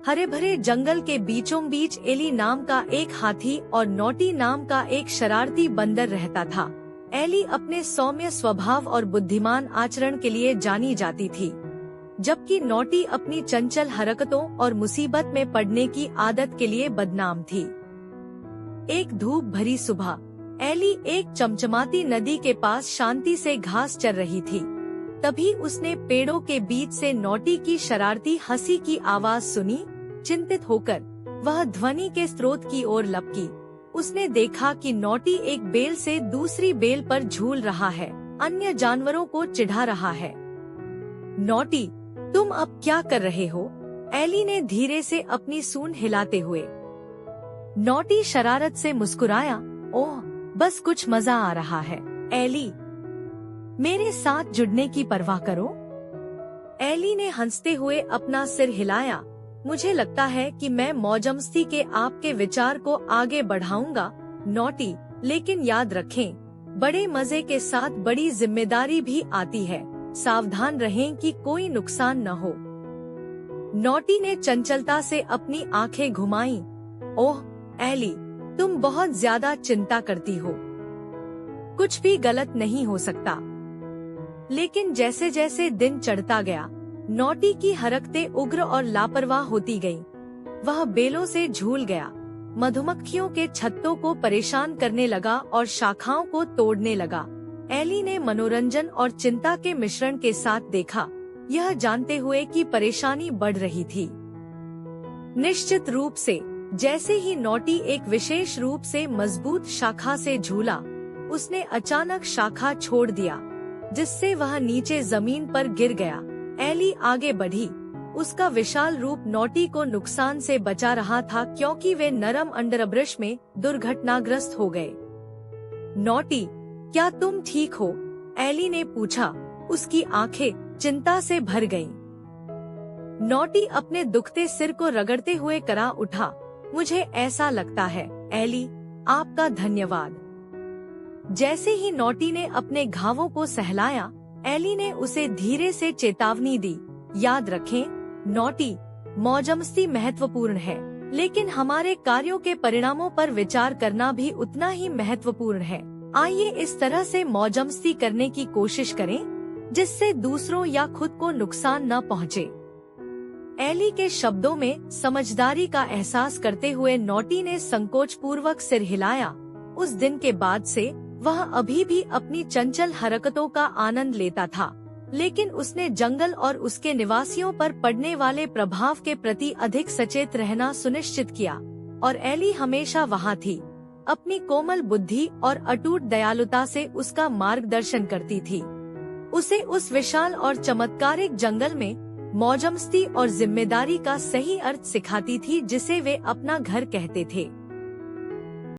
हरे भरे जंगल के बीचों बीच एली नाम का एक हाथी और नोटी नाम का एक शरारती बंदर रहता था। एली अपने सौम्य स्वभाव और बुद्धिमान आचरण के लिए जानी जाती थी, जबकि नोटी अपनी चंचल हरकतों और मुसीबत में पड़ने की आदत के लिए बदनाम थी। एक धूप भरी सुबह एली एक चमचमाती नदी के पास शांति से घास चर रही थी। तभी उसने पेड़ों के बीच से नोटी की शरारती हंसी की आवाज सुनी। चिंतित होकर वह ध्वनि के स्रोत की ओर लपकी। उसने देखा कि नोटी एक बेल से दूसरी बेल पर झूल रहा है, अन्य जानवरों को चिढ़ा रहा है। नोटी, तुम अब क्या कर रहे हो? एली ने धीरे से अपनी सूंड हिलाते हुए। नोटी शरारत से मुस्कुराया। ओह, बस कुछ मजा आ रहा है। एली, मेरे साथ जुड़ने की परवाह करो। एली ने हंसते हुए अपना सिर हिलाया। मुझे लगता है कि मैं मौजमस्ती के आपके विचार को आगे बढ़ाऊंगा नोटी, लेकिन याद रखें, बड़े मजे के साथ बड़ी जिम्मेदारी भी आती है। सावधान रहें कि कोई नुकसान न हो। नोटी ने चंचलता से अपनी आंखें घुमाईं। ओह एली, तुम बहुत ज्यादा चिंता करती हो। कुछ भी गलत नहीं हो सकता। लेकिन जैसे जैसे दिन चढ़ता गया, नोटी की हरकतें उग्र और लापरवाह होती गईं। वह बेलों से झूल गया, मधुमक्खियों के छत्तों को परेशान करने लगा और शाखाओं को तोड़ने लगा। एली ने मनोरंजन और चिंता के मिश्रण के साथ देखा, यह जानते हुए कि परेशानी बढ़ रही थी। निश्चित रूप से जैसे ही नोटी एक विशेष रूप से मजबूत शाखा से झूला, उसने अचानक शाखा छोड़ दिया, जिससे वह नीचे जमीन पर गिर गया। एली आगे बढ़ी। उसका विशाल रूप नोटी को नुकसान से बचा रहा था, क्योंकि वे नरम अंडरब्रश में दुर्घटनाग्रस्त हो गए। नोटी, क्या तुम ठीक हो? एली ने पूछा। उसकी आंखें चिंता से भर गईं। नोटी अपने दुखते सिर को रगड़ते हुए करा उठा। मुझे ऐसा लगता है एली, आपका धन्यवाद। जैसे ही नोटी ने अपने घावों को सहलाया, एली ने उसे धीरे से चेतावनी दी। याद रखें नोटी, मौजमस्ती महत्वपूर्ण है, लेकिन हमारे कार्यों के परिणामों पर विचार करना भी उतना ही महत्वपूर्ण है। आइए इस तरह से मौजमस्ती करने की कोशिश करें जिससे दूसरों या खुद को नुकसान न पहुंचे। एली के शब्दों में समझदारी का एहसास करते हुए नोटी ने संकोच पूर्वक सिर हिलाया। उस दिन के बाद से वह अभी भी अपनी चंचल हरकतों का आनंद लेता था, लेकिन उसने जंगल और उसके निवासियों पर पड़ने वाले प्रभाव के प्रति अधिक सचेत रहना सुनिश्चित किया। और एली हमेशा वहाँ थी, अपनी कोमल बुद्धि और अटूट दयालुता से उसका मार्गदर्शन करती थी। उसे उस विशाल और चमत्कारिक जंगल में मौजमस्ती और जिम्मेदारी का सही अर्थ सिखाती थी, जिसे वे अपना घर कहते थे।